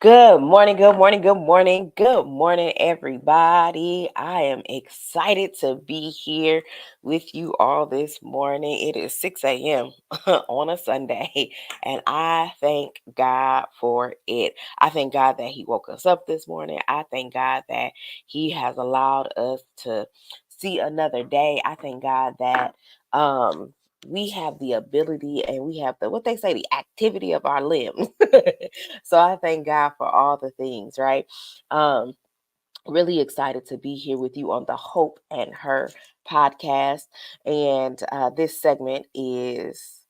Good morning, good morning, good morning, good morning, everybody. I am excited to be here with you all this morning. It is 6 a.m. on a Sunday, and I thank God for it. I thank God that He woke us up this morning. I thank God that He has allowed us to see another day. I thank God that we have the ability and we have the what they say, the activity of our limbs. So I thank God for all the things, right? Um, really excited to be here with you on the Hope and Her podcast. And this segment is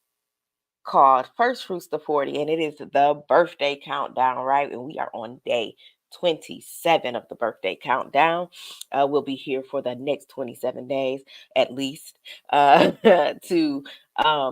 called First Fruits to 40, and it is the birthday countdown, right? And we are on day 27 of the birthday countdown. We'll be here for the next 27 days at least to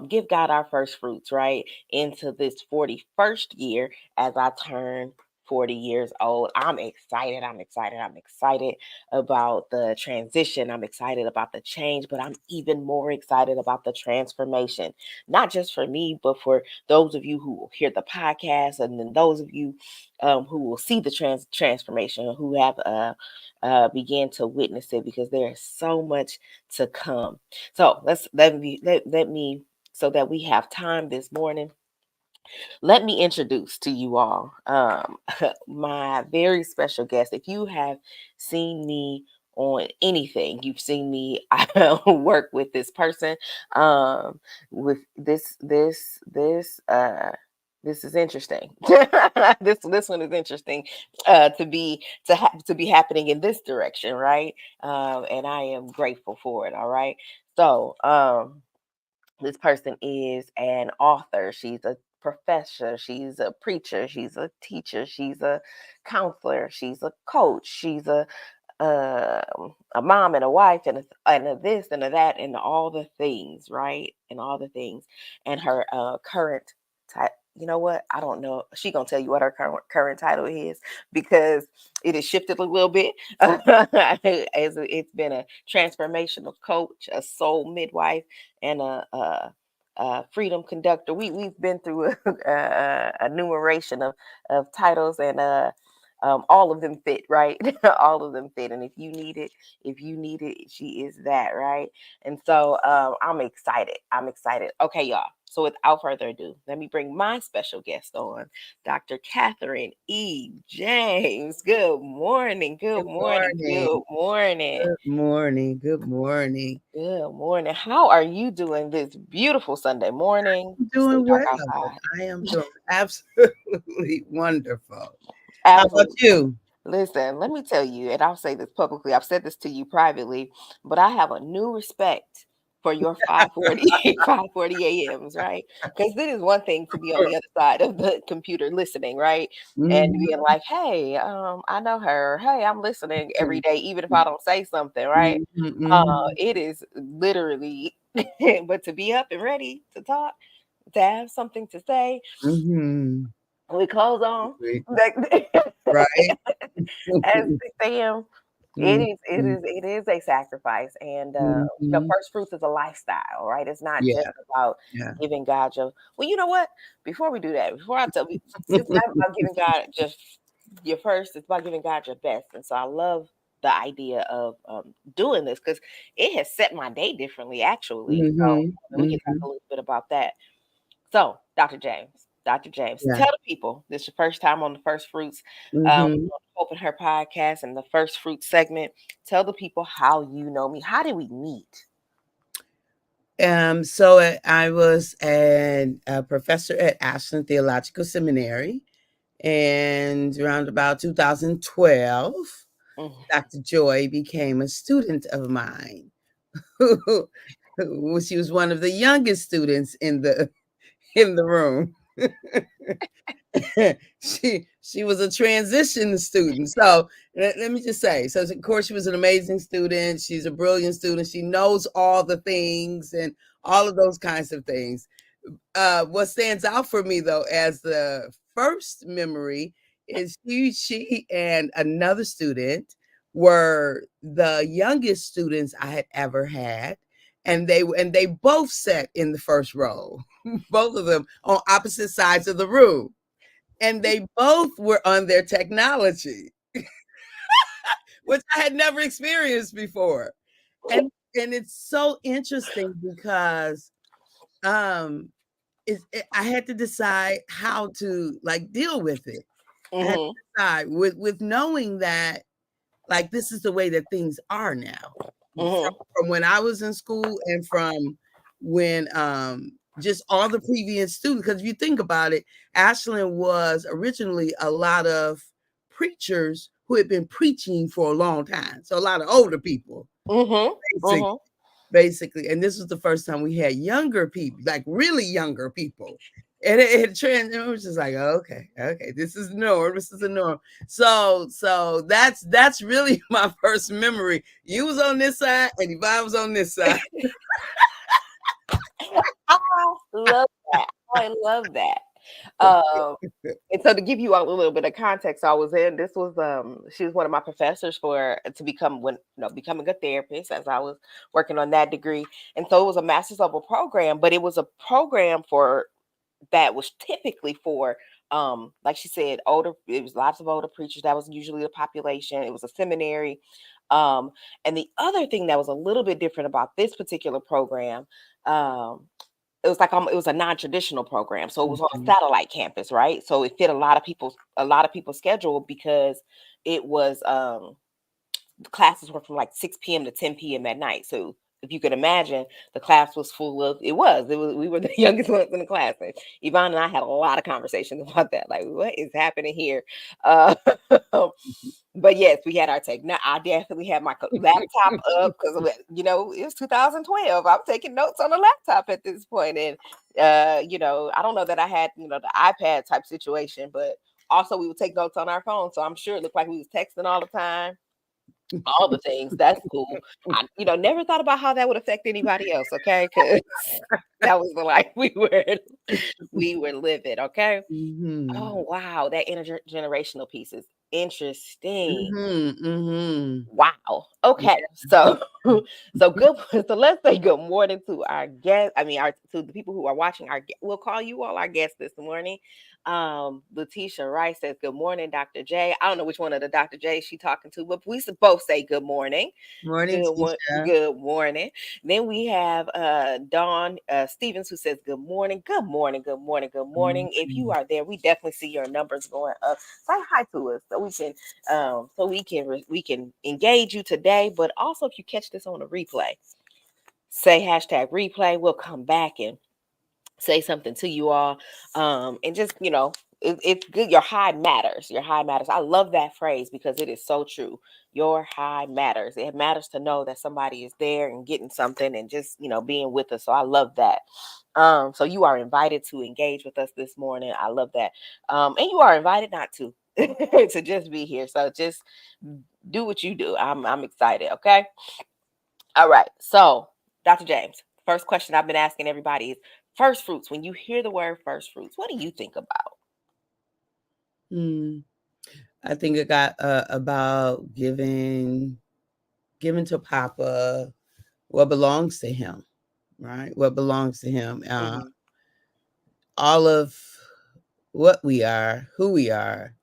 give God our first fruits, right? Into this 41st year as I turn 40 years old. I'm excited. I'm excited. I'm excited about the transition. I'm excited about the change, but I'm even more excited about the transformation, not just for me, but for those of you who will hear the podcast, and then those of you who will see the transformation, who have began to witness it, because there is so much to come. So let me so that we have time this morning, let me introduce to you all my very special guest. If you have seen me on anything, you've seen me work with this person. With this is interesting. This one is interesting to be happening in this direction, right? And I am grateful for it. All right. So this person is an author. She's a professor. She's a preacher. She's a teacher. She's a counselor. She's a coach. She's uh, a mom and a wife and a this and a that and all the things, right? And all the things. And her current title. You know what? I don't know. She gonna tell you what her current title is, because it has shifted a little bit. It's been a transformational coach, a soul midwife, and a freedom conductor. We've been through a numeration of titles, and all of them fit, right? All of them fit. And if you need it, she is that, right? And so I'm excited. I'm excited. Okay, y'all. So without further ado, let me bring my special guest on, Dr. Katherine E. James. Good morning. Good Good morning. morning. Good morning. Good morning. Good morning. Good morning. How are you doing this beautiful Sunday morning? I'm Still doing dark well. outside. I am doing absolutely wonderful. How about Absolutely. you? Listen, let me tell you, and I'll say this publicly. I've said this to you privately, but I have a new respect for your 5:40 5:40 a.m.s, right? Because it is one thing to be on the other side of the computer listening, right? And being Mhm, like, hey, I know her. Hey, I'm listening every day, even if I don't say something, right? mhm, mhm, It is literally, but to be up and ready to talk, to have something to say mhm. with clothes on, Right. like, Right? at 6 a.m. Mhm, It is a sacrifice. And mhm. first fruits is a lifestyle, right? It's not just Yeah, about yeah. giving God your, well, you know what? Before we do that, before I tell you, it's not about giving God just your first, it's about giving God your best. And so I love the idea of doing this, because it has set my day differently, actually. So Mhm, we can talk mhm. a little bit about that. So, Dr. James, Yeah. tell the people, this is your first time on the First Fruits, on Mhm. Open Her podcast and the First Fruit segment. Tell the people how you know me. How did we meet? I was a professor at Ashland Theological Seminary, and around about 2012, Mhm. Dr. Joy became a student of mine. She was one of the youngest students in the room. She was a transition student. So let me just say, so of course she was an amazing student. She's a brilliant student. She knows all the things and all of those kinds of things. What stands out for me though as the first memory is she and another student were the youngest students I had ever had, and they both sat in the first row, both of them on opposite sides of the room. and they both were on their technology, which I had never experienced before. And it's so interesting because um I had to decide how to like deal with it. I had to Mhm. decide with knowing that like this is the way that things are now. Mhm. From when I was in school and from when just all the previous students, because if you think about it, Ashland was originally a lot of preachers who had been preaching for a long time. So a lot of older people, Mhm. basically. Mhm. Basically, and this was the first time we had younger people, like really younger people. And it trans it was just like, oh, okay, this is the norm. This is the norm. So that's really my first memory. You was on this side and Yvonne was on this side. I love that. I love that. Um, and so to give you all a little bit of context, I was in this was she was one of my professors for to become when becoming a therapist as I was working on that degree. And so it was a master's level program, but it was a program for that was typically for like she said, older it was lots of older preachers. That was usually the population. It was a seminary. Um, and the other thing that was a little bit different about this particular program, um, it was like it was a non-traditional program, so it was on a Mhm, satellite campus, right? So it fit a lot of people's schedule because it was the classes were from like 6 p.m. to 10 p.m. at night. So if you could imagine, the class was full of it was we were the youngest ones in the class. And Yvonne and I had a lot of conversations about that, like what is happening here. Uh, but yes, we had our take. Now I definitely had my laptop up because it was 2012. I'm taking notes on the laptop at this point, and I don't know that I had the iPad type situation, but also we would take notes on our phone. So I'm sure it looked like we was texting all the time, all the things. That's cool. I never thought about how that would affect anybody else. Okay, because that was the life we were living. Okay. mhm, Oh wow, that intergenerational piece is interesting. mhm, mhm. Wow. Okay. So so good so let's say good morning to our guests. I mean our to the people who are watching we'll call you all our guests this morning. Letitia Rice says good morning, Dr. J. I don't know which one of the Dr. J she talking to, but we both say good morning. Morning, teacher. Good morning. Then we have Dawn Stevens who says good morning. Good morning. Good morning. Good morning. If you Mhm. are there, we definitely see your numbers going up. Say hi to us so we can engage you today. But also, if you catch this on a replay, say hashtag replay. We'll come back and say something to you all, and just it's good. Your high matters. Your high matters. I love that phrase because it is so true. Your high matters. It matters to know that somebody is there and getting something and just being with us. So I love that. So you are invited to engage with us this morning. I love that. And you are invited not to to just be here. So just do what you do. I'm excited. Okay. All right. So, Dr. James, first question I've been asking everybody is first fruits. When you hear the word first fruits, what do you think about? Hmm. I think it got about giving to Papa what belongs to him, right? What belongs to him. Hmm. All of what we are, who we are,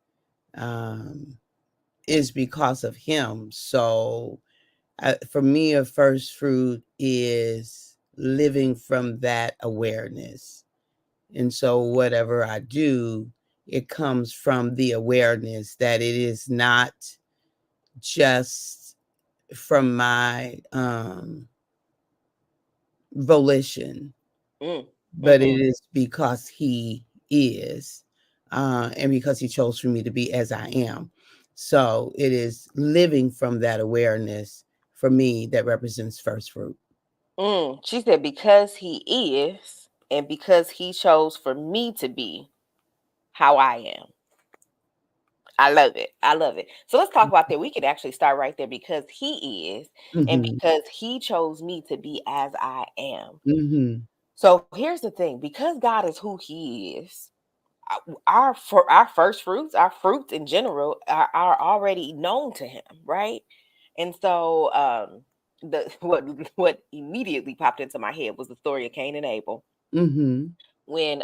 um, is because of him. So for me, a first fruit is living from that awareness. And so, whatever I do, it comes from the awareness that it is not just from my volition, Mm. but it Hmm. is because he is, and because he chose for me to be as I am. So it is living from that awareness for me that represents first fruit. She said, because he is, and because he chose for me to be how I am. I love it. I love it. So let's talk about that. We could actually start right there because he is, and Hmm. because he chose me to be as I am. Hmm. So here's the thing, because God is who he is, our first fruits, our fruits in general are already known to him, right? And so the what immediately popped into my head was the story of Cain and Abel Hmm. when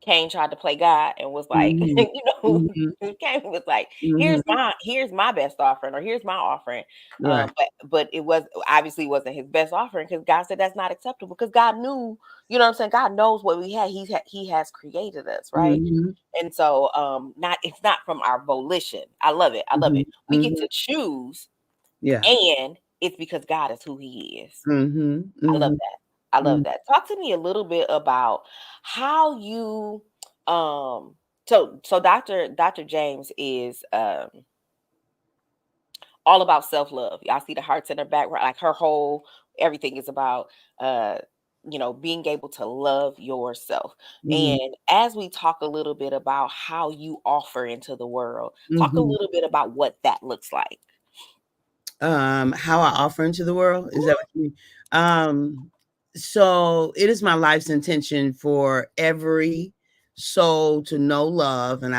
Cain tried to play God and was like, Mhm. Mhm. Cain was like, Mhm. here's my best offering, or here's my offering. Right. But it was obviously wasn't his best offering, because God said that's not acceptable, because God knew, you know what I'm saying? God knows what we had. He has created us, right? Mhm. And so not it's not from our volition. I love it. I love it. Mhm. We get Mhm. to choose, Yeah. and it's because God is who he is. Mhm. I love Mhm. that. I love Mhm. that. Talk to me a little bit about how you so Dr. James is all about self-love. Y'all see the hearts in her background, like her whole everything is about uh being able to love yourself. Mhm. And as we talk a little bit about how you offer into the world, talk a Mhm. little bit about what that looks like. How I offer into the world, is that what you mean? So it is my life's intention for every soul to know love, and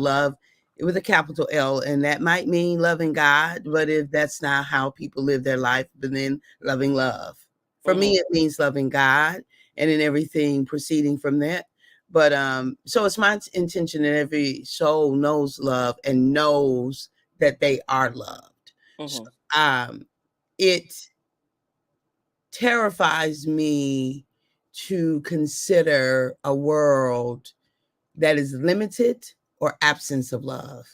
love with a capital L, and that might mean loving God, but if that's not how people live their life, but then loving love. For me, Mhm. it means loving God, and then everything proceeding from that. But so it's my intention that every soul knows love and knows that they are loved. So, Mhm. um, it terrifies me to consider a world that is limited or absence of love.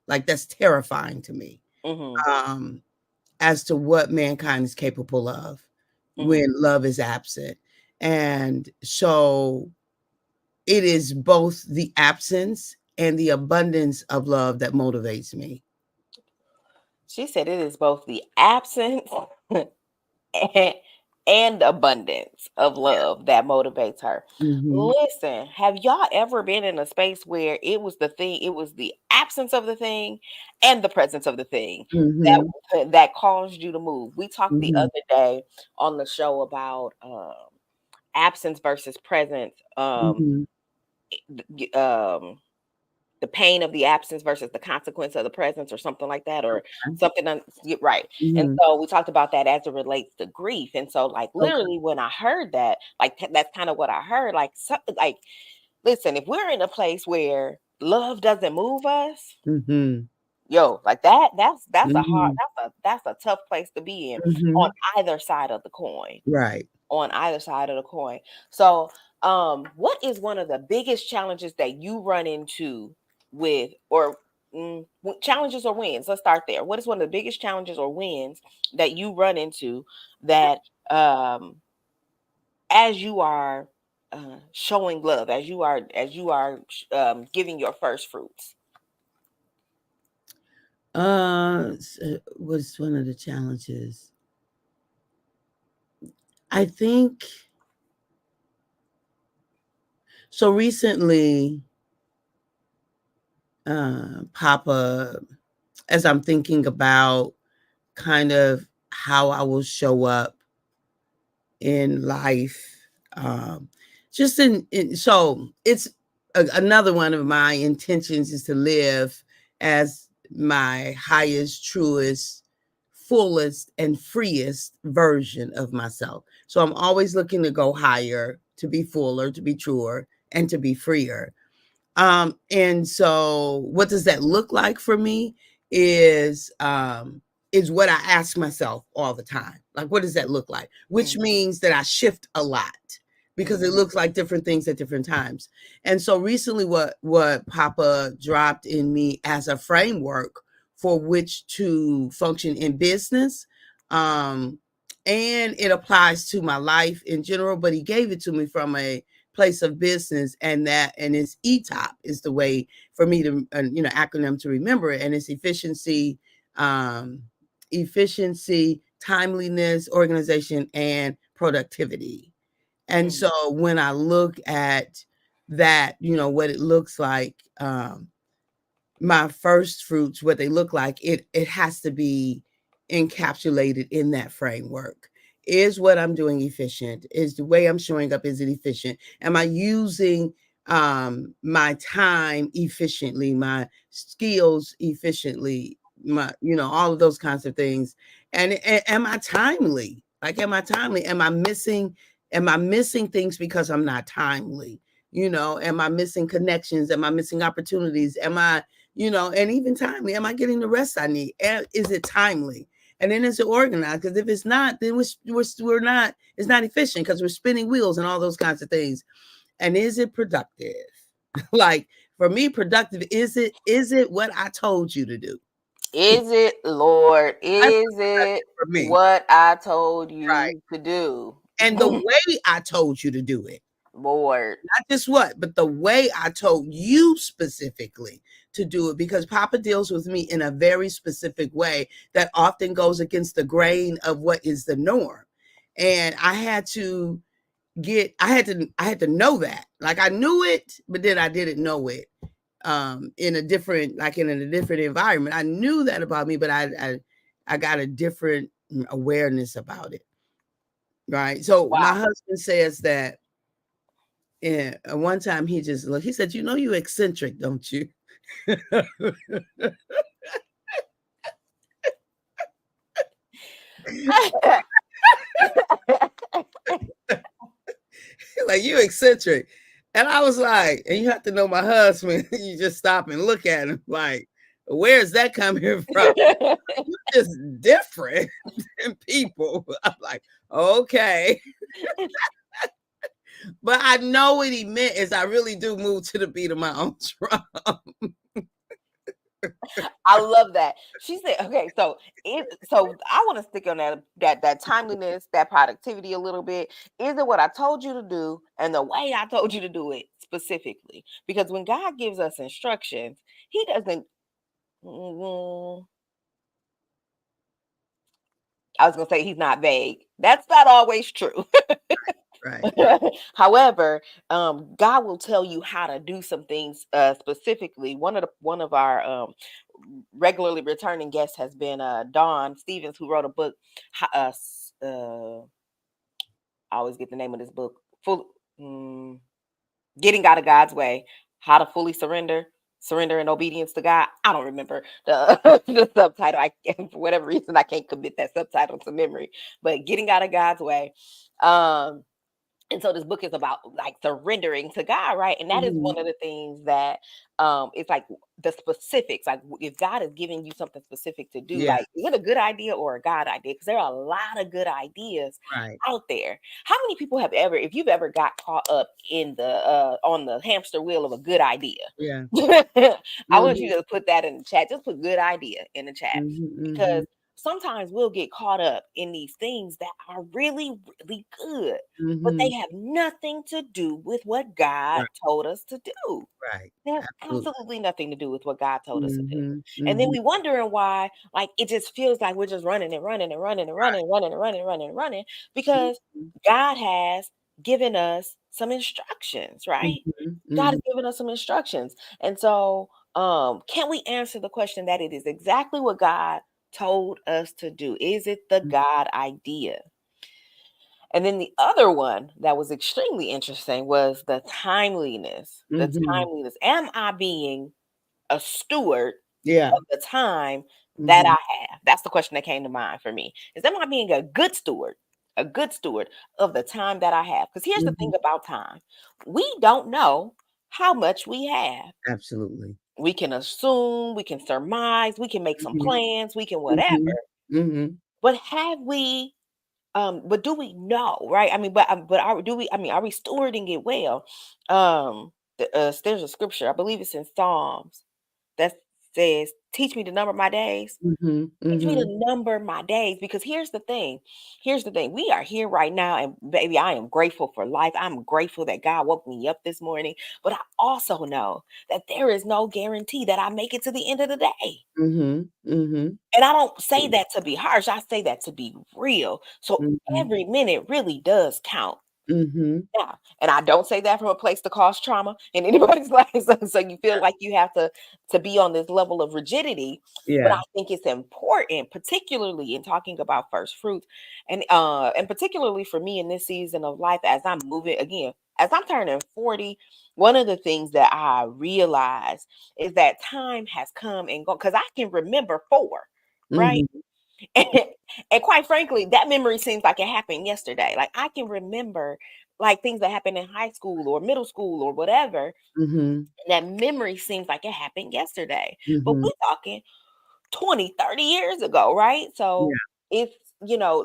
Like, that's terrifying to me, Mhm. um, as to what mankind is capable of when Mhm. love is absent. And so it is both the absence and the abundance of love that motivates me. She said it is both the absence and, and abundance of love that motivates her. Mhm. Listen, have y'all ever been in a space where it was the absence of the thing and the presence of the thing Mhm. that caused you to move? We talked the Mhm. other day on the show about absence versus presence. Mhm. The pain of the absence versus the consequence of the presence, or something like that, or Okay. something right. And Mhm. so we talked about that as it relates to grief. And so, like, Okay. literally when I heard that, like, that's kind of what I heard, like, like, listen, if we're in a place where love doesn't move us, Mhm. yo, like, that's a hard, Mhm. that's a tough place to be in, on Mhm. either side of the coin. Right. On either side of the coin. So, what is one of the biggest challenges that you run into with, or challenges or wins? Let's start there. What is one of the biggest challenges or wins that you run into, that um, as you are showing love, giving your first fruits? What's one of the challenges? I think so. Recently, Papa, as I'm thinking about kind of how I will show up in life, um, just so it's another one of my intentions is to live as my highest, truest, fullest, and freest version of myself. So I'm always looking to go higher, to be fuller, to be truer, and to be freer. And so what does that look like for me is what I ask myself all the time. Like, what does that look like? Which Mm, means that I shift a lot because it mm, looks like different things at different times. And so recently what Papa dropped in me as a framework for which to function in business, um, and it applies to my life in general, but he gave it to me from a place of business, and it's ETOP is the way for me to acronym to remember it, and it's um efficiency, timeliness, organization, and productivity. And mm, so when I look at that, what it looks like, my first fruits, what they look like, it has to be encapsulated in that framework. Is what I'm doing efficient? Is the way I'm showing up, is it efficient? Am I using my time efficiently, my skills efficiently, my all of those kinds of things? And am I timely? Like, am I timely? Am I missing things because I'm not timely? Am I missing connections? Am I missing opportunities? Am I, and even timely, am I getting the rest I need? Is it timely? And then is it organized? Because if it's not, then we're not, it's not efficient because we're spinning wheels and all those kinds of things. And is it productive? Like for me, productive, is it what I told you to do? Is it, Lord? That's Is it for me. what I told Right. you to do? And the way I told you to do it. Lord. Not just what, but the way I told you specifically to do it, because Papa deals with me in a very specific way that often goes against the grain of what is the norm. And I had to know that. Like I knew it, but then I didn't know it in a different, like in a different environment. I knew that about me, but I got a different awareness about it. Right. So my Wow. husband says that. Yeah, one time he just looked. He said, you eccentric, don't you?" Like, "You eccentric." And I was like, and you have to know my husband, you just stop and look at him like, "Where's that coming from? You just different than people." I'm like, "Okay." But I know what he meant is I really do move to the beat of my own drum. I love that. She said, okay, so I want to stick on that timeliness, that productivity a little bit. Is it what I told you to do and the way I told you to do it specifically? Because when God gives us instructions, he doesn't mm, I was gonna say he's not vague. That's not always true. Right. However, God will tell you how to do some things specifically. One of our regularly returning guests has been Dawn Stevens, who wrote a book. I always get the name of this book. Full, mm, Getting Out of God's Way: How to Fully Surrender in Obedience to God. I don't remember the the subtitle. For whatever reason I can't commit that subtitle to memory. But Getting Out of God's Way. Um, and so this book is about like surrendering to God, right? And that is Mhm. one of the things that it's like the specifics. Like if God is giving you something specific to do, Yeah. like is it a good idea or a God idea? Because there are a lot of good ideas Right. out there. How many people have ever, if you've ever got caught up in the on the hamster wheel of a good idea? Yeah. I want you Mhm. to put that in the chat. Just put good idea in the chat Mhm. because Mhm. sometimes we'll get caught up in these things that are really, really good, but they Mhm. have nothing to do with what God Right. told us to do. Right. They have Absolutely. absolutely nothing to do with what God told us to do. Mhm. And then Mhm. we wondering why, like it just feels like we're just running and running and running and running and running and running and running and running because Mhm. God has given us some instructions, right? Mhm. God Mhm. has given us some instructions. And so can we answer the question that it is exactly what God told us to do? Is it the God idea? And then the other one that was extremely interesting was the timeliness. The Mhm. timeliness. Am I being a steward Yeah. of the time that I Mhm. have? That's the question that came to mind for me. Is am I being a good steward? A good steward of the time that I have? Because here's the thing Mhm. about time. We don't know how much we have. Absolutely. We can assume, we can surmise, we can make some Mhm. plans, we can whatever. Mhm. Mhm. But have we but do we know, right? I mean, but are do we? I mean, are we stewarding it well? There's a scripture, I believe it's in Psalms, that says, "Teach me to number my days." Mhm. Teach me Mhm. to number my days, because here's the thing. Here's the thing. We are here right now, and baby, I am grateful for life. I'm grateful that God woke me up this morning. But I also know that there is no guarantee that I make it to the end of the day. Mhm. Mhm. And I don't say that to be harsh. I say that to be real. So Mhm. every minute really does count. Mhm. Yeah, and I don't say that from a place to cause trauma in anybody's life, so you feel like you have to be on this level of rigidity, but I Yeah. think it's important, particularly in talking about first fruits, and particularly for me in this season of life as I'm moving again, as I'm turning 40. One of the things that I realize is that time has come and gone because I can remember four, right? Mhm. And, and quite frankly, that memory seems like it happened yesterday. Like I can remember like things that happened in high school or middle school or whatever. Mhm. That memory seems like it happened yesterday. But Mhm. we're talking 20, 30 years ago, right? So Yeah. it's,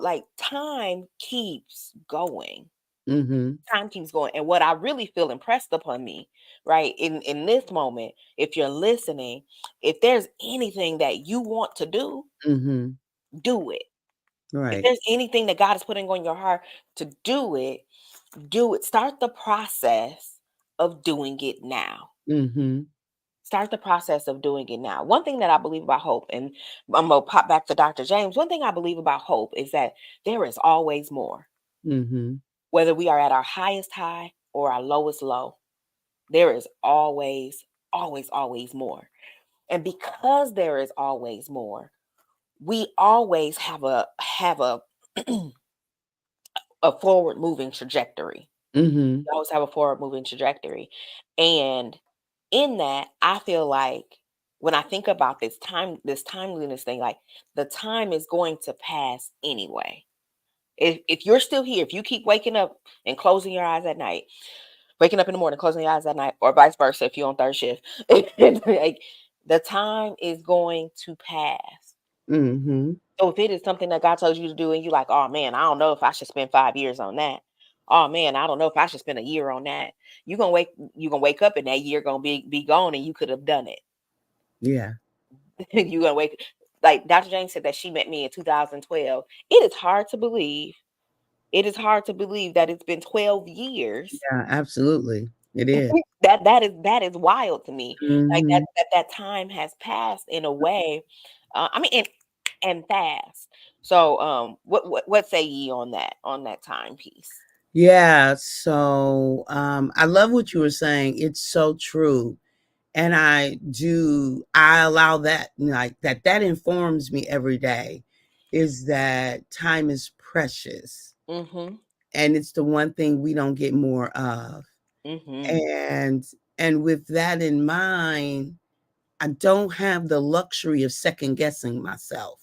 like time keeps going. Mhm. Time keeps going. And what I really feel impressed upon me, right, in this moment, if you're listening, if there's anything that you want to Mhm. do it. If Right. there's anything that God is putting on your heart to do it, do it. Start the process of doing it now. Mhm. Start the process of doing it now. One thing that I believe about hope, and I'm gonna pop back to Dr. James. One thing I believe about hope is that there is always more. Mhm. Whether we are at our highest high or our lowest low, there is always, always, always more. And because there is always more, we always have a a forward moving trajectory. Mhm. We always have a forward moving trajectory. And in that, I feel like when I think about this timeliness thing, like the time is going to pass anyway. If you're still here, if you keep waking up and closing your eyes at night, waking up in the morning, closing your eyes at night, or vice versa, if you're on third shift, like the time is going to pass. Mhm. So if it is something that God told you to do and you like, oh man, I don't know if I should spend 5 years on that. Oh man, I don't know if I should spend a year on that. You're gonna wake up and that year gonna be gone and you could have done it. Yeah. You're gonna wake like Dr. James said that she met me in 2012. It is hard to believe. It is hard to believe that it's been 12 years. Yeah, absolutely. It is. That is wild to me. Like that Mhm. that that time has passed in a way. I mean, and fast. So, what say ye on that timepiece? Yeah, so, I love what you were saying. It's so true. And I allow that, like, that informs me every day, is that time is precious, Mm-hmm. and it's the one thing we don't get more of. Mm-hmm. And with that in mind, I don't have the luxury of second guessing myself,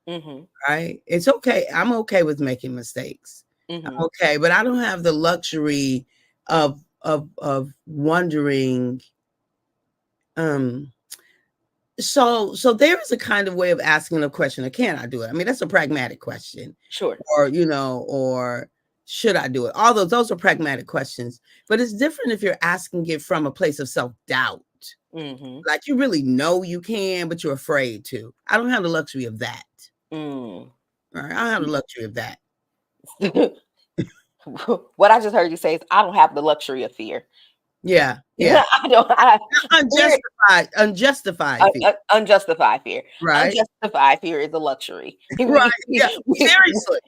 Mm-hmm. right? It's okay. I'm okay with making mistakes. Mm-hmm. I'm okay, but I don't have the luxury of wondering, um so there is a kind of way of asking a question, can I do it? I mean, that's a pragmatic question. Sure. Or, or should I do it? All those are pragmatic questions. But it's different if you're asking it from a place of self-doubt. Mm-hmm. Like you really know you can, but you're afraid to. I don't have the luxury of that. Mm. All right. I don't have the luxury of that. What I just heard you say is I don't have the luxury of fear. Yeah. Yeah. I don't. Fear, Unjustified fear. unjustified fear. Right. Unjustified fear is a luxury. Right. We, Yeah. we, Seriously.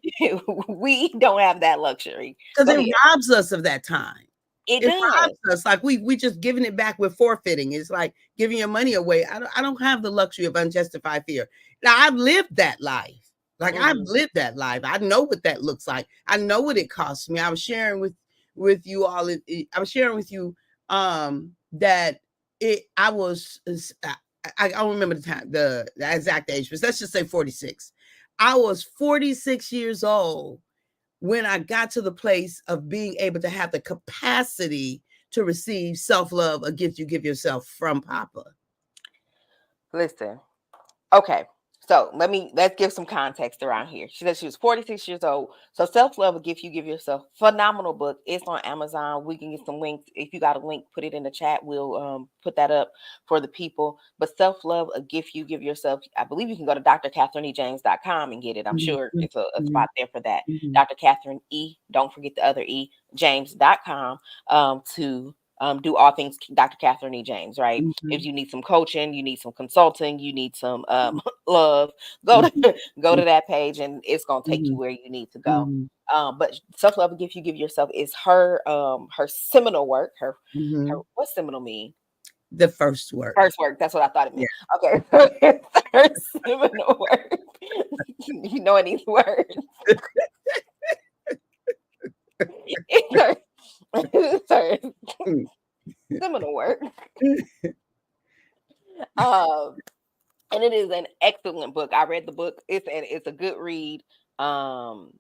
we don't have that luxury. Because Go it ahead. robs us of that time. It It does. robs us, like, we just giving it back with forfeiting. It's like giving your money away. I don't have the luxury of unjustified fear. Now, I've lived that life. Like, I've Mhm. lived that life. I know what that looks like. I know what it costs me. I was sharing with you all, I was sharing with you, that I was, I don't remember the exact age, but let's just say 46. I was 46 years old when I got to the place of being able to have the capacity to receive self-love, a gift you give yourself from Papa. Listen. Okay. So let's give some context around here. She said she was 46 years old. So self-love, a gift you give yourself. Phenomenal book. It's on Amazon. We can get some links. If you got a link, put it in the chat. We'll put that up for the people. But self-love, a gift you give yourself. I believe you can go to drkatherinejames.com and get it. I'm Mhm, sure it's a mhm, spot there for that. mhm, Dr. Catherine E. Don't forget the other E. James.com to do all things Dr. Catherine E. James, right? If mhm, you need some coaching, you need some consulting, you need some love, go mhm, to go mhm, to that page and it's gonna take you mhm, where you need to go. mhm, But self-love gift you give yourself is her seminal work. Her mhm. What seminal mean? The first work. First work. That's what I thought it Yeah. meant. Okay. It's her seminal work. You know these words. It's her, it's her seminal work. Um and it is an excellent book. I read the book. It's a good read. Um,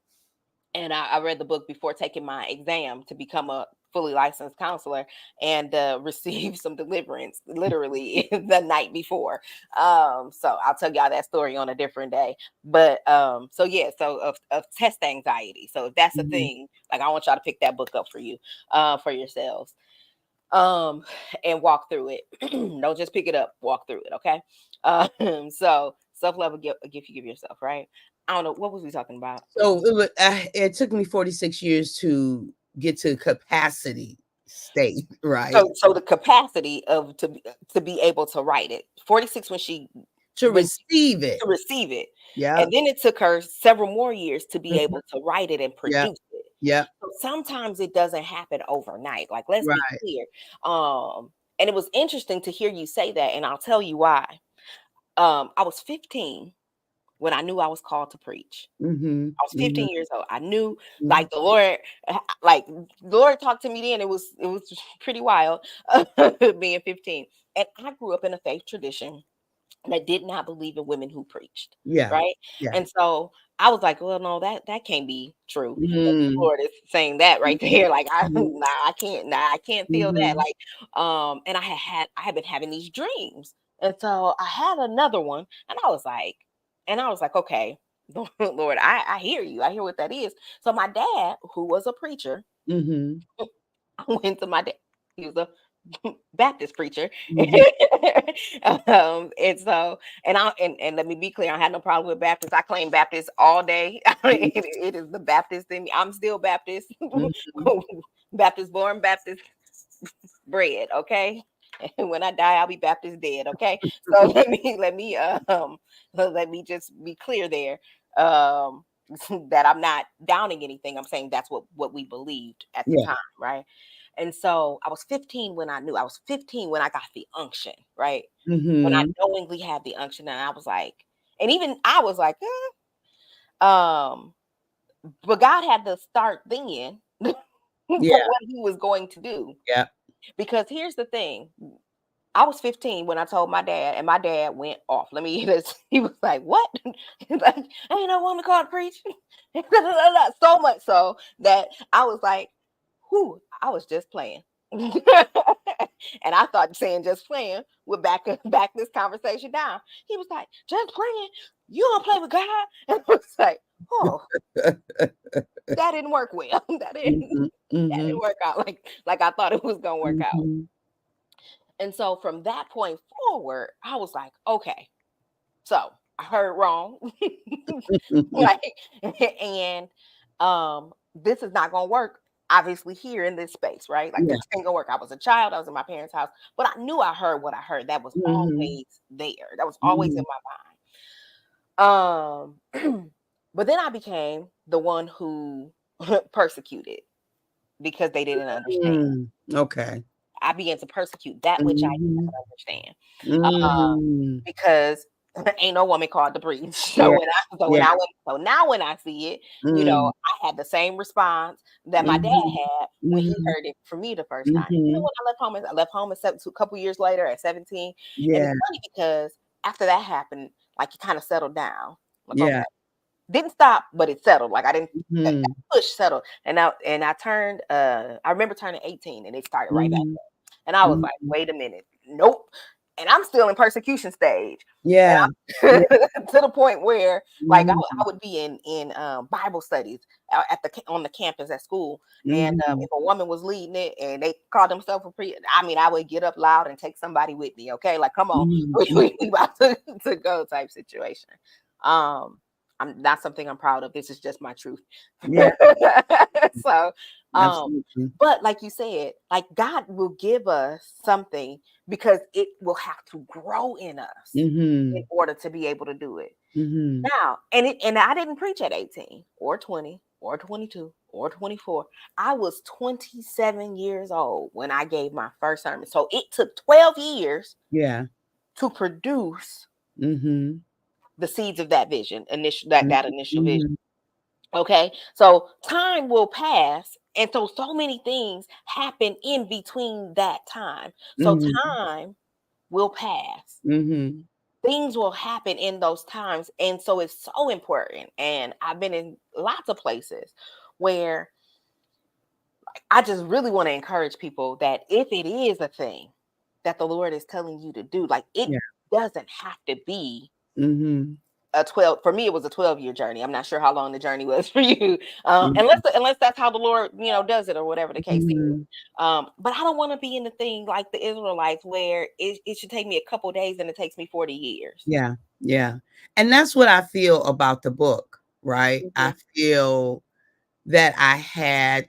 and I read the book before taking my exam to become a fully licensed counselor, and received some deliverance literally the night before. So I'll tell y'all that story on a different day. But so yeah, so of test anxiety. So if that's a Mhm. thing, like I want y'all to pick that book up for you, for yourselves, um, and walk through it. Don't just pick it up, walk through it, okay? So self love, a gift you give yourself, right? I don't know what was we talking about. So it took me 46 years to get to capacity state, right? So the capacity of to be able to write it. 46 To when receive it. to receive it. Yeah. And then it took her several more years to be Mhm. able to write it and Yeah. produce it. Yeah. So sometimes it doesn't happen overnight. Like let's be Right. clear. And it was interesting to hear you say that, and I'll tell you why. I was 15 when I knew I was called to preach. Mhm. I was Mhm. 15 years old. I knew, Mhm. like, the Lord talked to me then. It was pretty wild, being 15. And I grew up in a faith tradition that did not believe in women who preached, Yeah. right? Yeah. And so I was like, well, no, that can't be true. But the Mm. Lord is saying that right there. Like Mhm. I can't feel that. Mhm. Like, and I had been having these dreams. And so I had another one, and I was like, okay, Lord, I hear you. I hear what that is. So my dad, who was a preacher, Mhm. I went to my dad. He was a Baptist preacher. Mhm. And so, and let me be clear, I had no problem with Baptist. I claim Baptist all day. It is the Baptist in me. I'm still Baptist. Mhm. Baptist born, Baptist bred, okay? And when I die, I'll be Baptist dead, okay? So let me just be clear there. Um that I'm not downing anything. I'm saying that's what we believed at the Yeah. time, right? And so I was 15 when I was 15 when I got the unction, right? When I Mhm. knowingly had the unction, and I was like, and even I was like, um, but God had to start then for Yeah. what He was going to do. Yeah. Because here's the thing, I was 15 when I told my dad, and my dad went off. Let me hear this. He was like, "What? He's like, ain't no woman called to preach." So much so that I was like, "Who? I was just playing." And I thought saying just playing would back this conversation down. He was like, "Just playing? You don't play with God?" And I was like, "Oh, that didn't work well. Mhm. That Mhm. didn't work out like I thought it was gonna work out." Mhm. And so from that point forward, I was like, okay, so I heard wrong. Like, and this is not gonna work, obviously, here in this space, right? Like Yeah. this ain't gonna work. I was a child, I was in my parents' house, but I knew I heard what I heard. That was Mhm. always there. That was always in Mhm. my mind. But then I became the one who persecuted because they didn't understand. Mm. Okay. I began to persecute that which I did Mhm. not understand. Uh, Mm. because ain't no woman called to breathe. Yeah. So Yeah. now when I see it, Mm. I had the same response that my dad Mhm. had when he Mhm. heard it from me the first time. Mhm. When I left home a couple years later at 17. And it's Yeah. funny because after that happened, like it kind of settled down. Like, okay, Yeah. didn't stop, but it settled. Like I didn't that Mhm. push settled. And I turned I remember turning 18 and it started right back. Mhm. And I was like, Mhm. wait a minute, nope. And I'm still in persecution stage. And Yeah. I'm Yeah. to the point where, like, I Mhm. would be in Bible studies on the campus at school, and Mhm. if a woman was leading it and they called themselves a pre, I mean, I would get up loud and take somebody with me. Okay, like, come on, Mhm. we about to go type situation. Um, I'm not something I'm proud of. This is just my truth. Yeah. So, um, Absolutely. but like you said, like God will give us something because it will have to grow in us in Mhm. order to be able to do it. Mhm. Now, and I didn't preach at 18 or 20 or 22 or 24. I was 27 years old when I gave my first sermon. So it took 12 years Yeah. to produce Mhm. the seeds of that vision, Mhm. that initial vision. Mhm. Okay. So time will pass. And so many things happen in between that time. So Mhm. time will pass. Mhm. things will happen in those times. And so it's so important. And I've been in lots of places where I just really want to encourage people that if it is a thing that the Lord is telling you to do, like it Yeah. doesn't have to be Mhm. a 12. For me it was a 12-year journey. I'm not sure how long the journey was for you, Mhm. unless that's how the Lord does it, or whatever the case is. Mhm. But I don't want to be in the thing like the Israelites where it should take me a couple days and it takes me 40 years. Yeah. Yeah. And that's what I feel about the book, right? I Hmm. feel that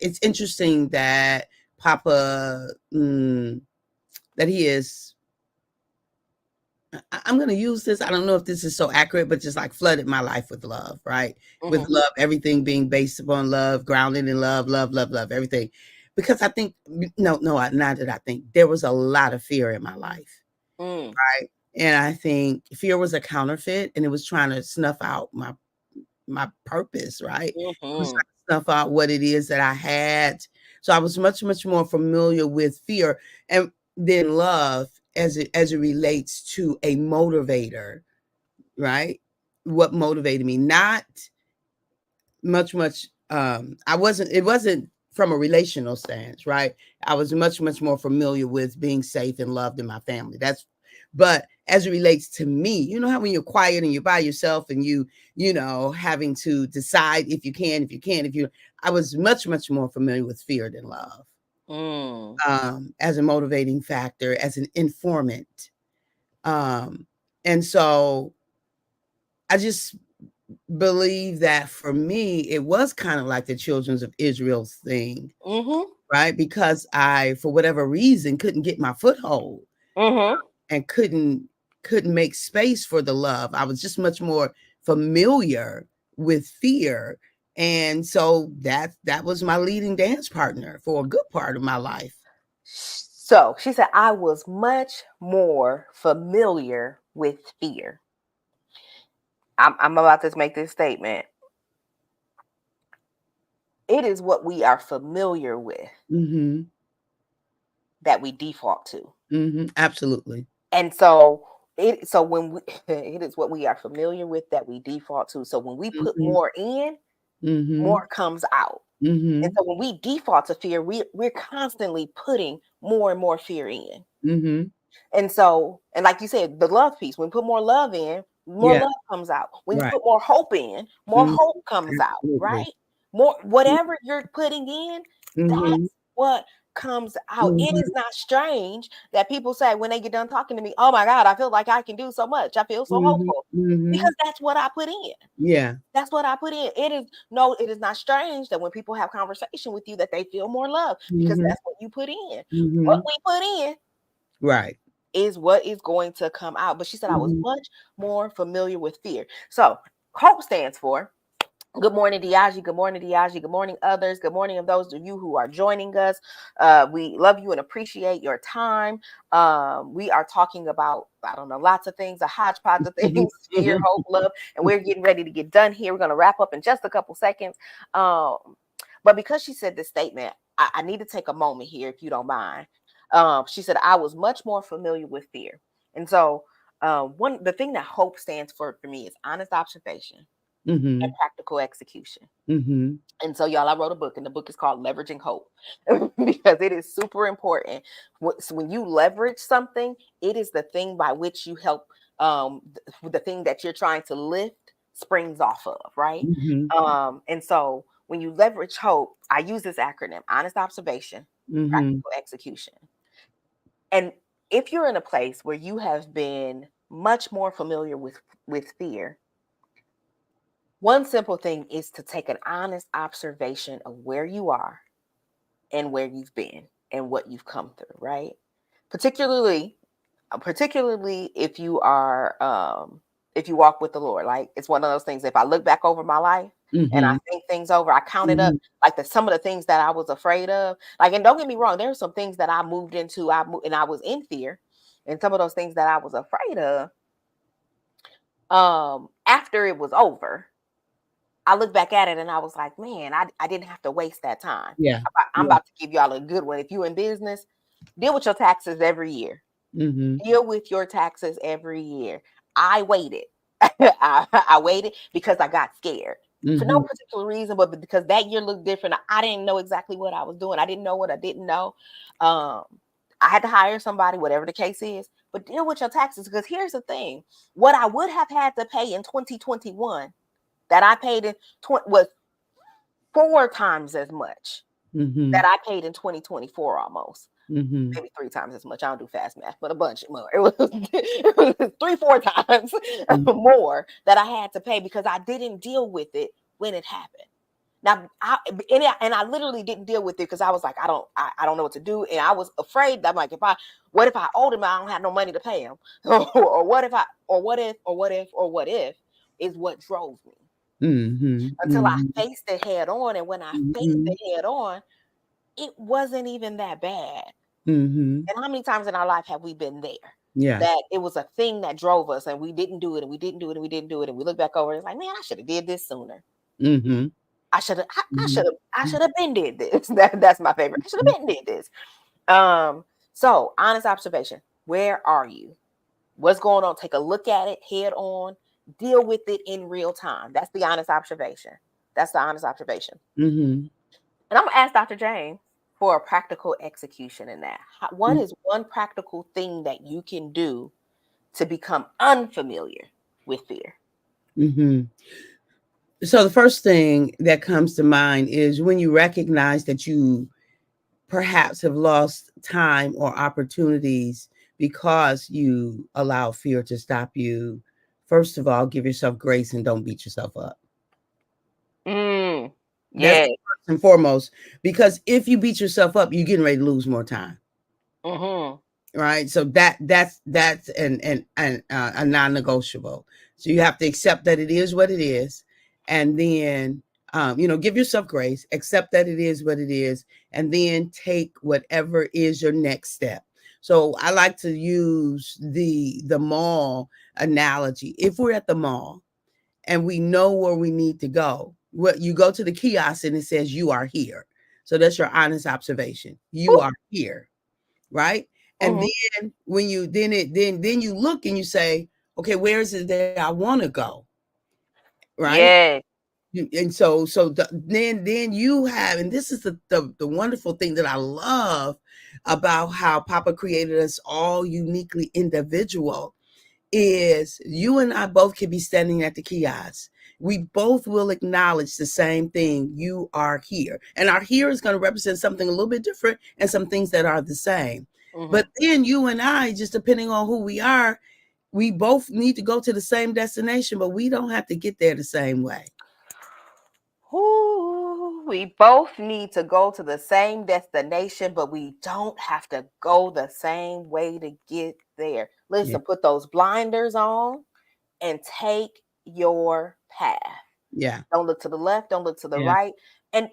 it's interesting that Papa, that he is, I'm going to use this. I don't know if this is so accurate, but just like flooded my life with love, right? With Hmm. love, everything being based upon love, grounded in love, love, love, love, everything. Because I think, no, no, not that I think, there was a lot of fear in my life, Mm. right? And I think fear was a counterfeit and it was trying to snuff out my purpose, right? It was Hmm. trying to snuff out what it is that I had. So I was much, much more familiar with fear and then love as it relates to a motivator, right? What motivated me, not much I wasn't it wasn't from a relational stance, right? I was much, much more familiar with being safe and loved in my family. That's but as it relates to me, you know how when you're quiet and you're by yourself and having to decide if you can, if you I was much, much more familiar with fear than love. Mm. As a motivating factor, as an informant. Um, and so I just believe that for me, it was kind of like the children of Israel's thing, Hmm. right? Because I, for whatever reason, couldn't get my foothold Hmm. and couldn't make space for the love. I was just much more familiar with fear. And so that was my leading dance partner for a good part of my life. So she said, I was much more familiar with fear. I'm about to make this statement. It is what we are familiar with Mhm. that we default to. Mhm. Absolutely. And so so when we it is what we are familiar with that we default to. So when we put Mhm. more in, Mhm. more comes out. And Mhm. so when we default to fear, we're constantly putting more and more fear in. Mhm. And so, and like you said, the love piece, when you put more love in, more Yeah. love comes out. When you Right. put more hope in, more Mhm. hope comes out, Absolutely. right? More whatever you're putting in, Mhm. that's what comes out. It is Mhm. not strange that people say when they get done talking to me, "Oh my God, I feel like I can do so much. I feel so Mhm. hopeful." Because Mhm. that's what I put in. Yeah. That's what I put in. It is not strange that when people have conversation with you that they feel more love because Mhm. that's what you put in. What Mhm. we put in Right. is what is going to come out. But she said I was Mhm. much more familiar with fear. So HOPE stands for good morning, Diaji. Good morning, Diaji. Good morning, others. Good morning of those of you who are joining us. We love you and appreciate your time. We are talking about, I don't know, lots of things, a hodgepodge of things, fear, hope, love, and we're getting ready to get done here. We're going to wrap up in just a couple seconds. Um, but because she said this statement, I need to take a moment here, if you don't mind. She said, I was much more familiar with fear. And so, the thing that HOPE stands for me is honest observation and Mhm. practical execution. Mhm. And so, y'all, I wrote a book, and the book is called Leveraging Hope because it is super important. So when you leverage something, it is the thing by which you help the thing that you're trying to lift springs off of, right? Mhm. And so, when you leverage hope, I use this acronym: honest observation, Mhm. practical execution. And if you're in a place where you have been much more familiar with fear, one simple thing is to take an honest observation of where you are and where you've been and what you've come through, right? Particularly, particularly if you walk with the Lord. Like it's one of those things. If I look back over my life and I Mhm. think things over, I counted up Mhm. like some of the things that I was afraid of. Like, and don't get me wrong, there are some things that I moved into. And I was in fear, and some of those things that I was afraid of. After it was over, I look back at it and I was like, man, I didn't have to waste that time. Yeah. I'm Yeah. about to give y'all a good one. If you in business, deal with your taxes every year. Mhm. Deal with your taxes every year. I waited. I waited because I got scared for no Mhm. particular reason, but because that year looked different. I didn't know exactly what I was doing. I didn't know what I didn't know. Um, I had to hire somebody, whatever the case is, but deal with your taxes. Because here's the thing: what I would have had to pay in 2021 that I paid in was 4 times as much that Mhm. I paid in 2024 almost. Mhm. Maybe 3 times as much. I don't do fast math, but a bunch more. It was 3, 4 times Mhm. more that I had to pay because I didn't deal with it when it happened. Now, I literally didn't deal with it because I was like, I don't know what to do, and I was afraid that I'm like, what if I owed him, I don't have no money to pay him, or what if what if is what drove me Mhm. until I Mhm. faced it head on, and when I faced Mhm. it head on, it wasn't even that bad. Mhm. And how many times in our life have we been there? Yeah. That it was a thing that drove us and we didn't do it and we didn't do it and we didn't do it. And we look back over and it's like, man, I should have did this sooner. Mhm. I should have I should Mhm. have I should have been did this. That's my favorite. I should Mhm. have been did this. So honest observation. Where are you? What's going on? Take a look at it head on, deal with it in real time. That's the honest observation. That's the honest observation. Mhm. And I'm gonna ask Dr. James for a practical execution in that. What Mhm. is one practical thing that you can do to become unfamiliar with fear? Mhm. So the first thing that comes to mind is when you recognize that you perhaps have lost time or opportunities because you allow fear to stop you. First of all, give yourself grace and don't beat yourself up. Mm. That's Yeah. first and foremost, because if you beat yourself up, you're getting ready to lose more time. Mm-hmm. Right, so that's a non-negotiable. So you have to accept that it is what it is, and then give yourself grace, accept that it is what it is, and then take whatever is your next step. So I like to use the mall analogy. If we're at the mall and we know where we need to go, what you go to the kiosk and it says you are here. So that's your honest observation. You are here, right? And Mm-hmm. then when you then you look and you say, okay, where is it that I want to go, right? Yeah. And then you have, and this is the wonderful thing that I love about how Papa created us all uniquely individual is you and I both could be standing at the kiosk. We both will acknowledge the same thing. You are here. And our here is going to represent something a little bit different and some things that are the same. Mm-hmm. But then you and I, just depending on who we are, we both need to go to the same destination, but we don't have to get there the same way. Ooh, we both need to go to the same destination, but we don't have to go the same way to get there. Yeah. Listen, put those blinders on and take your path. Yeah. Don't look to the left, don't look to the Yeah. right. And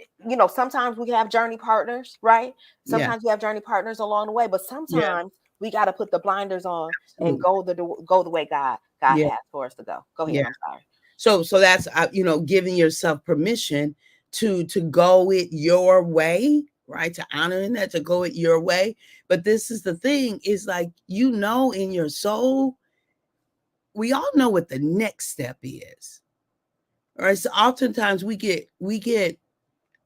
sometimes we have journey partners, right? Yeah. Sometimes we have journey partners along the way, but Yeah. sometimes we got to put the blinders on and Absolutely. go the way God Yeah. has for us to go. Go ahead, Yeah. I'm sorry. So that's giving yourself permission to go it your way, right? To honoring that, to go it your way. But this is the thing: is like in your soul, we all know what the next step is. All right. So oftentimes we get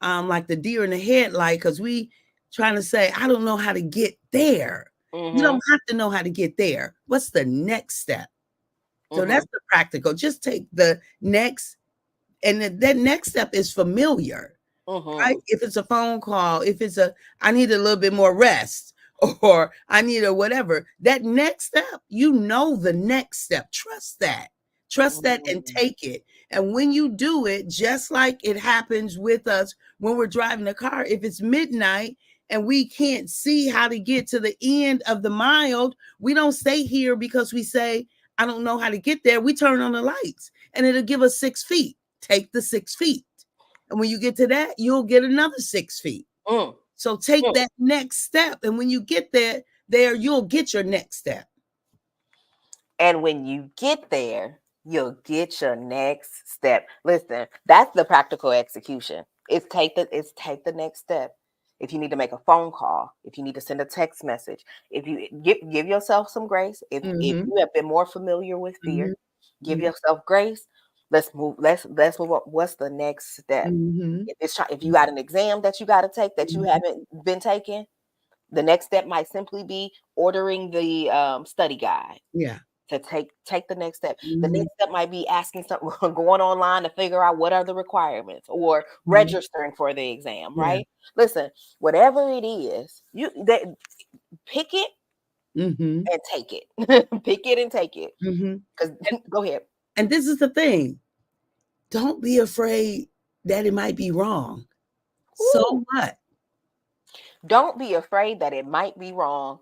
like the deer in the headlight because we trying to say, I don't know how to get there. You Mhm. don't have to know how to get there. What's the next step? So Mhm. that's the practical. Just take the next, and that next step is familiar, right? Mhm. If it's a phone call, if it's I need a little bit more rest, or I need a whatever, that next step, the next step. Trust that and Mhm. take it. And when you do it, just like it happens with us when we're driving a car, if it's midnight and we can't see how to get to the end of the mile, we don't stay here because we say, I don't know how to get there. We turn on the lights and it'll give us 6 feet. Take the 6 feet. And when you get to that, you'll get another 6 feet. Mm. So take Mm. that next step. And when you get there, you'll get your next step. And when you get there, you'll get your next step. Listen, that's the practical execution. It's take the next step. if you need to make a phone call, if you need to send a text message, if you give yourself some grace. If Mhm. you have been more familiar with fear, Mhm. give Mhm. yourself grace. Let's move up. What's the next step? Mhm. If you got an exam that you got to take that you Mhm. haven't been taking, the next step might simply be ordering the study guide Yeah. to take the next step. The Mhm. next step might be asking something, going online to figure out what are the requirements, or Mhm. registering for the exam, Yeah. right? Listen, whatever it is, pick it Mhm. and take it. Pick it and take it. Mhm. Cuz And go ahead. and this is the thing. Don't be afraid that it might be wrong. So Woo. what? Don't be afraid that it might be wrong,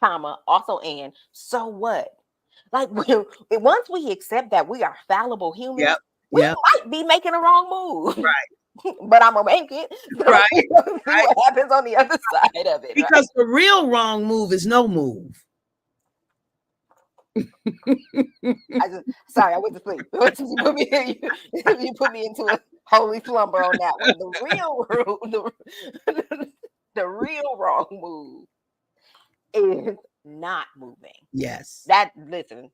comma, also, and so what? Like, once we accept that we are fallible humans, Yep. we Yep. might be making a wrong move. But I'm gonna make it. So Right. see what happens on the other side of it, right? Because the real wrong move is no move. Sorry, I went to sleep. You put me you put me into a holy slumber on that one. The real wrong move is not moving. Yes. That listen,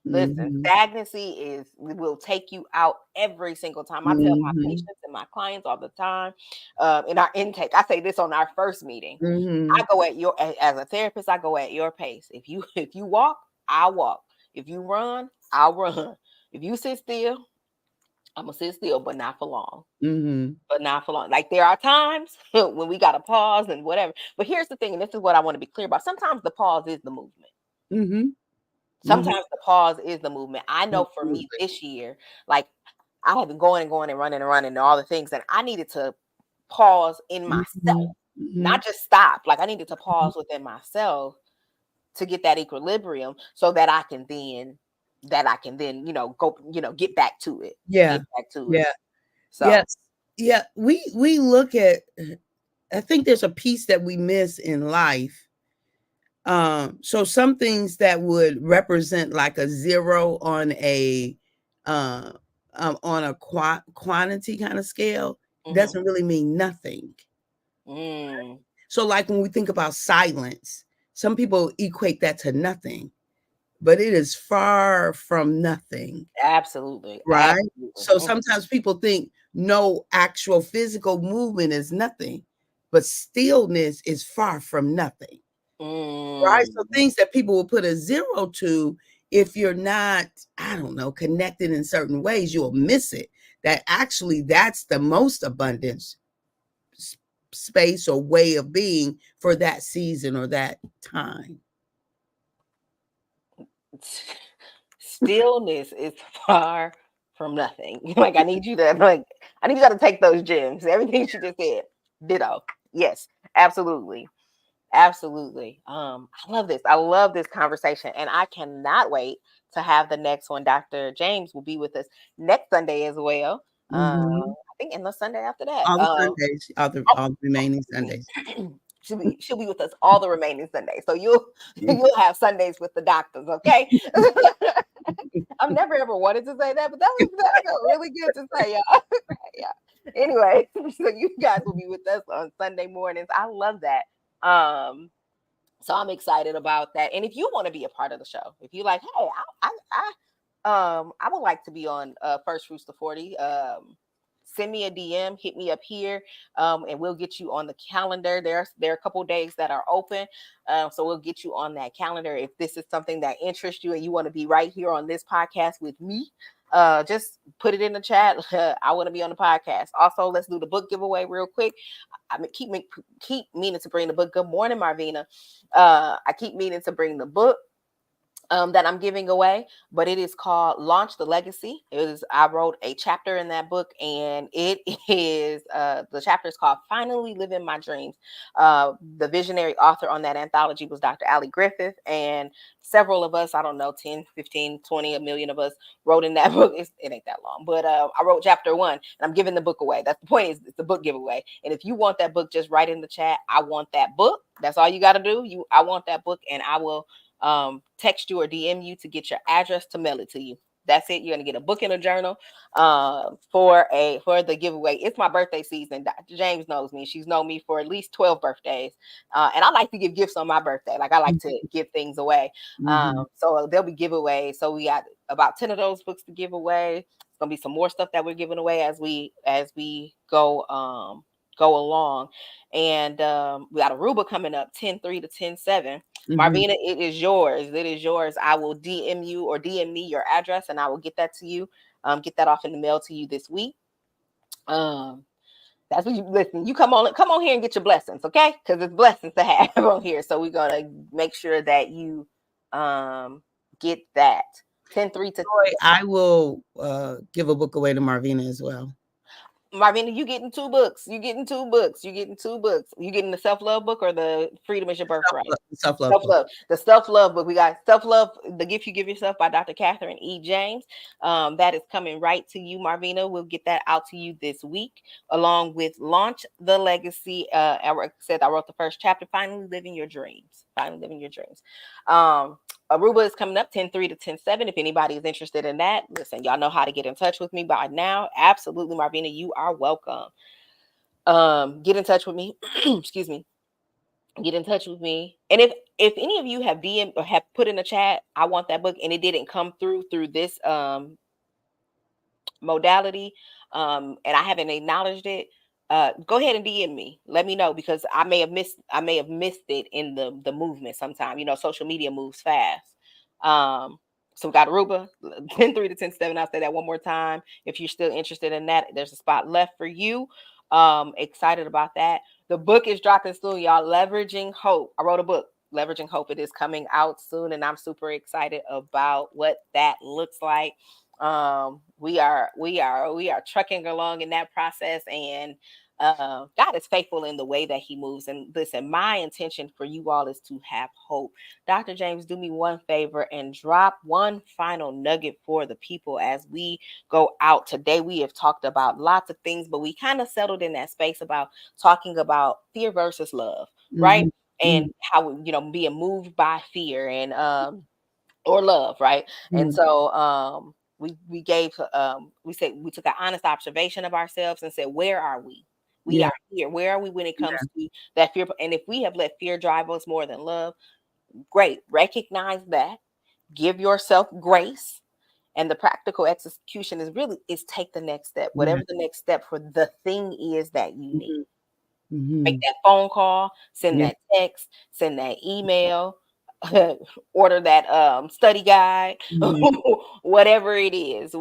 Mhm. stagnancy will take you out every single time. I tell my Mhm. patients and my clients all the time, in our intake. I say this on our first meeting. I Mhm. go at your as a therapist. I go at your pace. If you walk, I'll walk. If you run, I'll run. If you sit still, I'm gonna sit still, but not for long. Mhm. But not for long. Like, there are times when we gotta pause and whatever. But here's the thing, and this is what I want to be clear about. Sometimes the pause is the movement. Mhm. Mhm. Sometimes the pause is the movement. I know for me Absolutely. this year, like, I have been going and going and running and running and all the things, and I needed to pause in myself, Mhm. Mhm. not just stop. Like, I needed to pause within myself to get that equilibrium, so that I can then, go, get back to it. Yeah. Get back to it. Yeah. So, Yes. Yeah. We look at I think there's a piece that we miss in life. So some things that would represent like a zero uh, on a quantity kind of scale mhm. doesn't really mean nothing. Mm, So, like when we think about silence, some people equate that to nothing, but it is far from nothing, absolutely, right? absolutely. So sometimes people think no actual physical movement is nothing, but stillness is far from nothing. Right? So Mm. things that people will put a zero to, if you're not, I don't know, connected in certain ways, you'll miss it. That actually that's the most abundance space or way of being for that season or that time. Stillness is far from nothing. Like, I need you to take those gems. Everything she just said. Ditto. Yes, absolutely. Absolutely. I love this. I love this conversation, and I cannot wait to have the next one. Dr. James will be with us next Sunday as well. Mhm. I think, and the Sunday after that. All the Sundays, all the remaining Sundays. She'll be with us all the remaining Sundays. So you'll have Sundays with the doctors, okay? I've never ever wanted to say that, but that felt really good to say, y'all. Yeah. Anyway, so you guys will be with us on Sunday mornings. I love that. So I'm excited about that. And if you want to be a part of the show, if you like, hey, I would like to be on First Fruits to 40. Send me a DM, hit me up here, and we'll get you on the calendar. There are a couple days that are open, so we'll get you on that calendar. If this is something that interests you and you want to be right here on this podcast with me, just put it in the chat. I want to be on the podcast. Also, let's do the book giveaway real quick. I mean, keep meaning to bring the book. Good morning, Marvina. I keep meaning to bring the book that I'm giving away, but it is called Launch the Legacy. I wrote a chapter in that book, and it is the chapter is called Finally Living My Dreams. The visionary author on that anthology was Dr. Ali Griffith, and several of us, I don't know, 10, 15, 20, a million of us wrote in that book. It ain't that long, but I wrote chapter one, and I'm giving the book away. That's the point, is it's a book giveaway. And if you want that book, just write in the chat, I want that book. That's all you got to do. I want that book, and I will text you or DM you to get your address to mail it to you. That's it. You're gonna get a book and a journal for the giveaway. It's my birthday season. Dr. James knows me. She's known me for at least 12 birthdays. And I like to give gifts on my birthday. Like I like to give things away. Mm-hmm. So there'll be giveaways. So we got about 10 of those books to give away. It's gonna be some more stuff that we're giving away as we go along. And we got Aruba coming up 10-3 to 10-7. Mm-hmm. Marvina, it is yours. It is yours. I will DM you or DM me your address and I will get that to you. Get that off in the mail to you this week. Um, that's what you listen. You come on here and get your blessings, okay? Because it's blessings to have on here. So we're gonna make sure that you get that 10-3 to I will give a book away to Marvina as well. Marvina, you getting two books. You getting two books. You getting two books. You getting the self-love book or the freedom is your birthright? Self-love book. Self-love. The self-love book. We got self-love, the gift you give yourself by Dr. Katherine E. James. That is coming right to you, Marvina. We'll get that out to you this week, along with Launch the Legacy. I wrote the first chapter, Finally Living Your Dreams. Finally Living Your Dreams. Aruba is coming up 10-3 to 10-7. If anybody is interested in that, listen, y'all know how to get in touch with me by now. Absolutely, Marvina, you are welcome. Get in touch with me. Excuse me. Get in touch with me. And if any of you have DM or have put in a chat, I want that book, and it didn't come through this modality, and I haven't acknowledged it, go ahead and DM me. Let me know because I may have missed it in the movement sometime. Social media moves fast. So we got Aruba 10-3 to 10-7. I'll say that one more time. If you're still interested in that, there's a spot left for you. Excited about that. The book is dropping soon, y'all. Leveraging Hope. I wrote a book. Leveraging Hope. It is coming out soon, and I'm super excited about what that looks like. We are trucking along in that process, and God is faithful in the way that He moves. And listen, my intention for you all is to have hope. Dr. James, do me one favor and drop one final nugget for the people as we go out today. We have talked about lots of things, but we kind of settled in that space about talking about fear versus love, right? Mm-hmm. And how being moved by fear and or love, right? And Mm-hmm. so we said we took an honest observation of ourselves and said, where are we? We Yeah. are here. Where are we when it Yeah. comes to that fear? And if we have let fear drive us more than love, great. Recognize that. Give yourself grace. And the practical execution is take the next step, Yeah. whatever the next step for the thing is that you need. Mm-hmm. Make Mm-hmm. that phone call, send Yeah. that text, send that email, order that study guide, Mm-hmm. whatever it is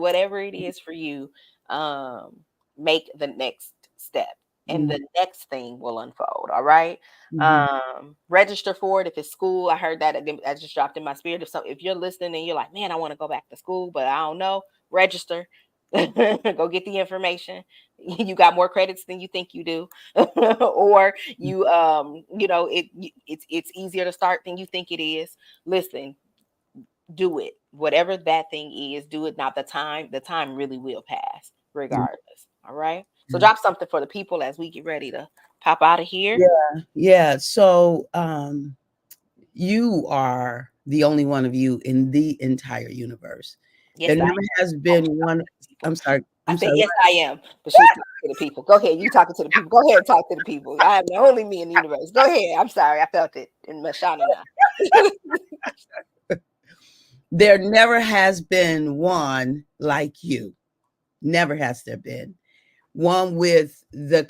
for you, um, make the next step and the next thing will unfold. All right. Mm-hmm. Register for it if it's school. I heard that I just dropped in my spirit. If you're listening and you're like, man, I want to go back to school, but I don't know, register. Go get the information. You got more credits than you think you do. Or it's easier to start than you think it is. Listen, do it. Whatever that thing is, do it now. The time really will pass regardless. All right. So Yeah. drop something for the people as we get ready to pop out of here. Yeah. Yeah. So you are the only one of you in the entire universe. Yes, There I never am. has Oh, been she's talking one. to the people. I'm sorry. I I'm said, sorry. yes, I am. But she's talking to the people. Go ahead. You talking to the people. Go ahead and talk to the people. I am the only me in the universe. Go ahead. I'm sorry. I felt it in my shana now. There never has been one like you. Never has there been one with the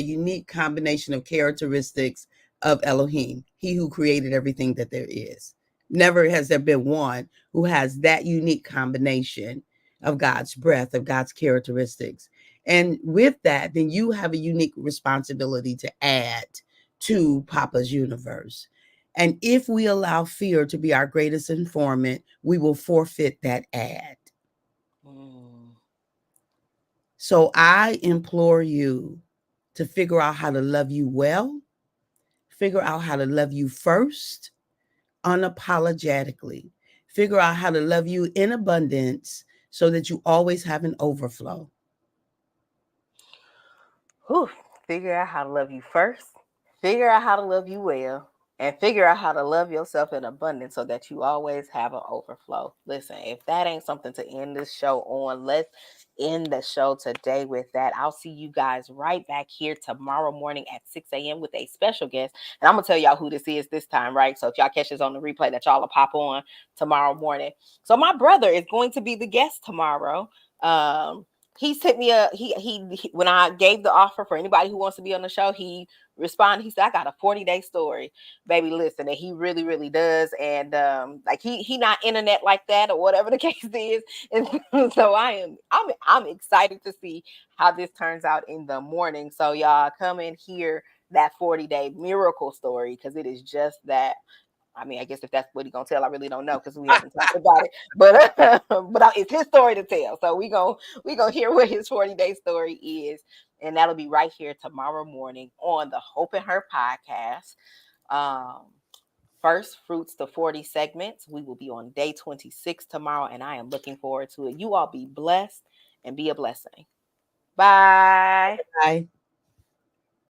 unique combination of characteristics of Elohim, He who created everything that there is. Never has there been one who has that unique combination of God's breath, of God's characteristics. And with that, then you have a unique responsibility to add to Papa's universe. And if we allow fear to be our greatest informant, we will forfeit that add. Mm. So I implore you to figure out how to love you well, figure out how to love you first, unapologetically, figure out how to love you in abundance so that you always have an overflow. Whew. Figure out how to love you first. Figure out how to love you well. and figure out how to love yourself in abundance so that you always have an overflow. Listen, if that ain't something to end this show on, let's end the show today with that. I'll see you guys right back here tomorrow morning at 6 a.m. with a special guest. And I'm going to tell y'all who this is this time, right? So if y'all catch this on the replay, that y'all will pop on tomorrow morning. So my brother is going to be the guest tomorrow. He sent me he when I gave the offer for anybody who wants to be on the show, he responded. He said, I got a 40-day story, baby. Listen, and he really, really does. And like he not internet like that or whatever the case is. And so I'm excited to see how this turns out in the morning. So y'all come and hear that 40-day miracle story, because it is just that. I mean, I guess if that's what he's gonna tell, I really don't know, because we haven't talked about it. But it's his story to tell. So we gonna hear what his 40-day story is, and that'll be right here tomorrow morning on the Hope and Her podcast. Um, First fruits to 40 segments. We will be on day 26 tomorrow, and I am looking forward to it. You all be blessed and be a blessing. Bye. Bye.